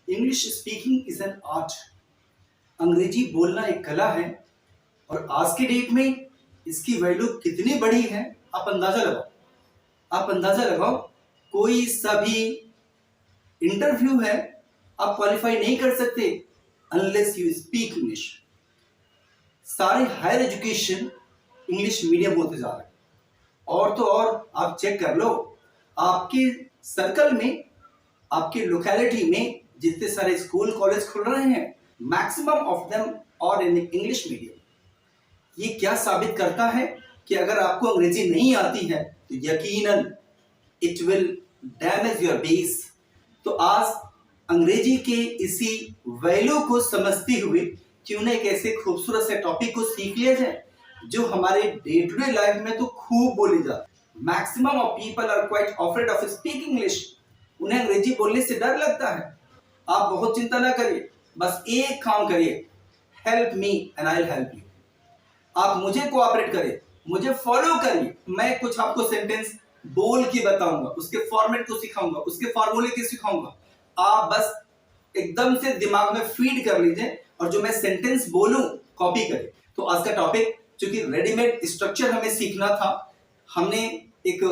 English speaking is an art. अंग्रेजी बोलना एक कला है और आज के डेट में इसकी वैल्यू कितनी बड़ी है आप अंदाजा लगाओ। आप अंदाजा लगाओ, कोई सा भी इंटरव्यू है आप क्वालिफाई नहीं कर सकते अनलेस यू स्पीक इंग्लिश। सारे हायर एजुकेशन इंग्लिश मीडियम होते जा रहे हैं। और तो और आप चेक कर लो, आपके सर्कल में, आपके लोकेलिटी में जितने सारे स्कूल कॉलेज खुल रहे हैं, मैक्सिमम ऑफ देम और इन इंग्लिश मीडियम। ये क्या साबित करता है कि अगर आपको अंग्रेजी नहीं आती है तो यकीनन it will damage your base. तो आज अंग्रेजी के इसी वैल्यू को समझते हुए क्यों ना एक ऐसे खूबसूरत से टॉपिक को सीख लिया जाए जो हमारे डे टू डे लाइफ में तो खूब बोली जाती है। Maximum of people are quite afraid of speaking English. उन्हें अंग्रेजी बोलने से डर लगता है। आप बहुत चिंता ना करिए, बस एक काम करिए, help me and I will help you. आप मुझे कोऑपरेट करिए, मुझे फॉलो करिए। मैं कुछ आपको सेंटेंस बोल के बताऊंगा, उसके फॉर्मेट को सिखाऊंगा, उसके फॉर्मूले के सिखाऊंगा। आप बस एकदम से दिमाग में फीड कर लीजिए और जो मैं सेंटेंस बोलूं कॉपी करें। तो आज का टॉपिक, चूंकि रेडीमेड स्ट्रक्चर हमें सीखना था, हमने एक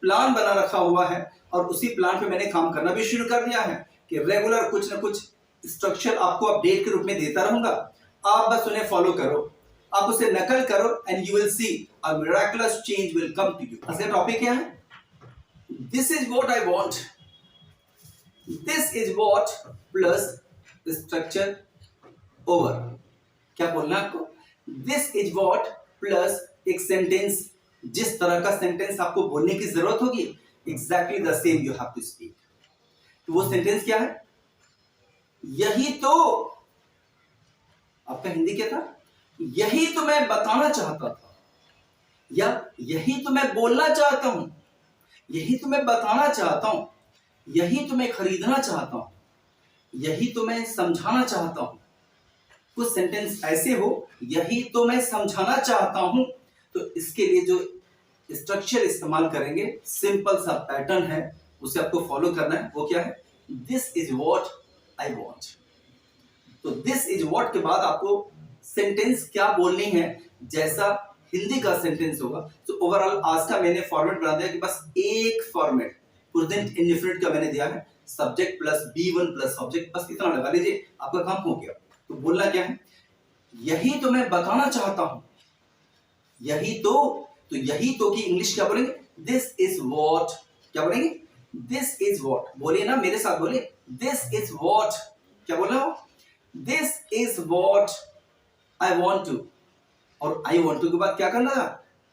प्लान बना रखा हुआ है और उसी प्लान पे मैंने काम करना भी शुरू कर दिया है कि रेगुलर कुछ ना कुछ स्ट्रक्चर आपको अपडेट के रूप में देता रहूंगा। आप बस उन्हें फॉलो करो, आप उसे नकल करो and you will see a miraculous change will come to you. आज का टॉपिक क्या है? This is what I want. This is what plus structure over. क्या बोलना है आपको? दिस इज व्हाट प्लस एक सेंटेंस, जिस तरह का सेंटेंस आपको बोलने की जरूरत होगी exactly the same you have to speak. तो वो सेंटेंस क्या है? यही तो। आपका हिंदी क्या था? यही तो मैं बताना चाहता था, या यही तो मैं बोलना चाहता हूं, यही तो मैं बताना चाहता हूं, यही तो मैं खरीदना चाहता हूं, यही तो मैं समझाना चाहता हूं। कुछ सेंटेंस ऐसे हो, यही तो मैं समझाना चाहता हूं, तो इसके लिए जो स्ट्रक्चर इस्तेमाल करेंगे, सिंपल सा पैटर्न है, उसे आपको फॉलो करना है। वो क्या है? This is what I want. तो दिस इज व्हाट के बाद आपको सेंटेंस क्या बोलनी है, जैसा हिंदी का सेंटेंस होगा। तो ओवरऑल आज का मैंने फॉर्मेट बना दिया कि बस एक फॉर्मेट प्रेजेंट इंडेफिनिट का मैंने दिया है, subject plus B1 plus object, बस इतना लगा लीजिए, आपका काम हो गया। तो बोलना क्या है? यही तो मैं बताना चाहता हूं, यही तो यही तो की इंग्लिश क्या बोलेंगे? This is what. क्या बोलेंगे? This is what. बोलिए ना, मेरे साथ बोलिए, दिस इज व्हाट। क्या बोल रहा हो? This is what I want to. और आई वांट टू के बाद क्या करना है?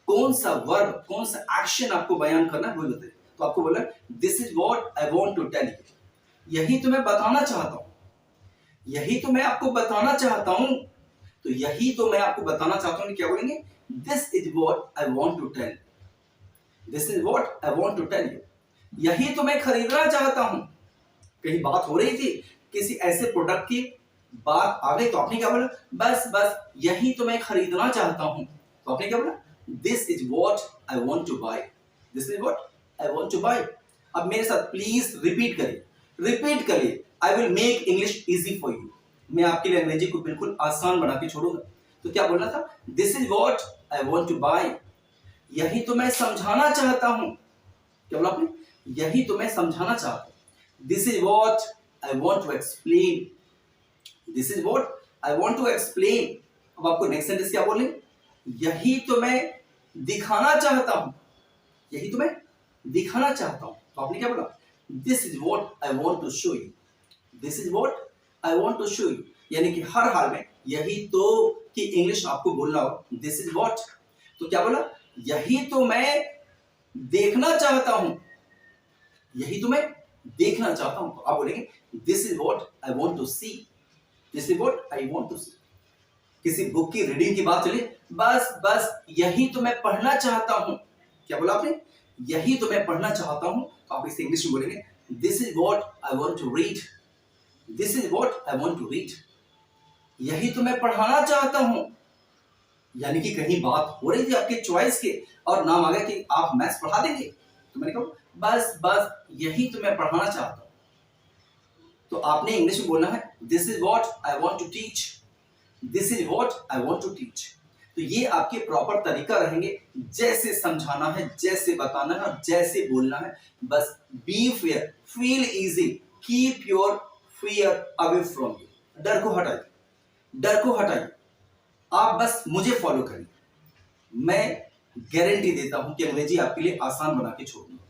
कौन सा वर्ब, कौन सा एक्शन आपको बयान करना है वो बताइए। तो आपको बोला this is what I want to tell you. यही तो मैं बताना चाहता हूं, यही तो मैं आपको बताना चाहता हूं। तो यही तो मैं आपको बताना चाहता हूं, क्या बोलेंगे? This is what I want to tell. This is what I want to tell you. यही तो मैं खरीदना चाहता हूं। कहीं बात हो रही थी किसी ऐसे प्रोडक्ट की, बात आ गई तो आपने क्या बोला? बस यही तो मैं खरीदना चाहता हूं। तो आपने क्या बोला? This is what I want to buy. This is what I want to buy. अब मेरे साथ प्लीज रिपीट करिए, रिपीट करिए। I will make English easy for you. मैं आपके लिए अंग्रेजी को बिल्कुल आसान बना के छोड़ूंगा। तो क्या बोलना था? This is what I want to buy. यही तो मैं समझाना चाहता हूं। क्या बोला आपने? यही तो मैं समझाना चाहता हूं। This is what I want to explain. This is what I want to explain. अब आपको नेक्स्ट सेंटेंस क्या बोलेंगे? यही तो मैं दिखाना चाहता हूं, यही तो मैं दिखाना चाहता हूं। तो आपने क्या बोला? This is what I want to show you. This is what I want to show you. यानी कि हर हाल में यही तो की इंग्लिश आपको बोलना हो, दिस इज व्हाट। तो क्या बोला? यही तो मैं देखना चाहता हूं, यही तो मैं देखना चाहता हूं। तो आप बोलेंगे this is what I want to see. This is what I want to see. किसी बुक की रीडिंग की बात चले, बस यही तो मैं पढ़ना चाहता हूं। क्या बोला आपने? यही तो मैं पढ़ना चाहता हूं। तो आप इसे इंग्लिश में बोलेंगे this is what I want to read. This is what I want to read. यही तो मैं पढ़ाना चाहता हूं। यानी कि कहीं बात हो रही थी आपके चॉइस के और नाम आ गया कि आप मैथ्स पढ़ा देंगे, तो मैंने कहा बस यही तो मैं पढ़ाना चाहता हूं। तो आपने इंग्लिश में बोलना है this is what I want to teach, this is what I want to teach. तो ये आपके प्रॉपर तरीका रहेंगे, जैसे समझाना है, जैसे बताना है और जैसे बोलना है। बस be fair, feel easy, keep your fear away from you. डर को हटाइए, डर को हटाइए, आप बस मुझे फॉलो करिए। मैं गारंटी देता हूं कि अंग्रेजी आपके लिए आसान बना के छोड़ूंगा।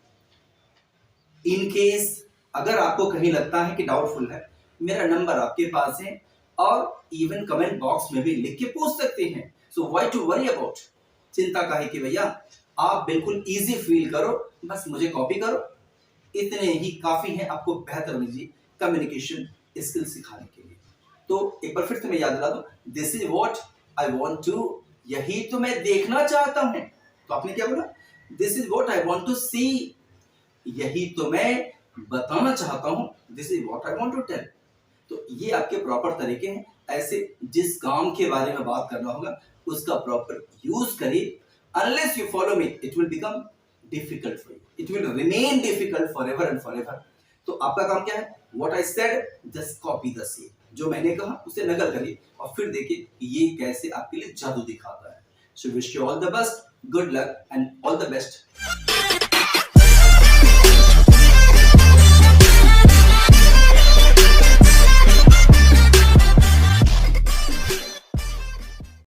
इन केस अगर आपको कहीं लगता है कि डाउटफुल है, मेरा नंबर आपके पास है और इवन कमेंट बॉक्स में भी लिख के पूछ सकते हैं। So why to worry about, चिंता काहे की भैया, आप बिल्कुल इजी फील करो, बस मुझे कॉपी करो, इतने ही काफी हैं आपको बेहतर अंग्रेजी कम्युनिकेशन स्किल सिखाने के लिए। तो एक बार फिर से मैं याद दिला दूं, this is what I want to, यही तो मैं देखना चाहता हूं। तो आपने क्या बोला, this is what I want to see, यही तो मैं बताना चाहता हूं, this is what I want to tell. तो ये आपके प्रॉपर तरीके हैं। ऐसे जिस काम के बारे में बात करना होगा उसका प्रॉपर यूज करिए। Unless you follow me it will become difficult for you, it will remain difficult for ever and for ever. तो आपका काम क्या है, what I said just copy the same, जो मैंने कहा उसे नकल करिए और फिर देखिए ये कैसे आपके लिए जादू दिखाता है। So wish you all the best, good luck and all the best.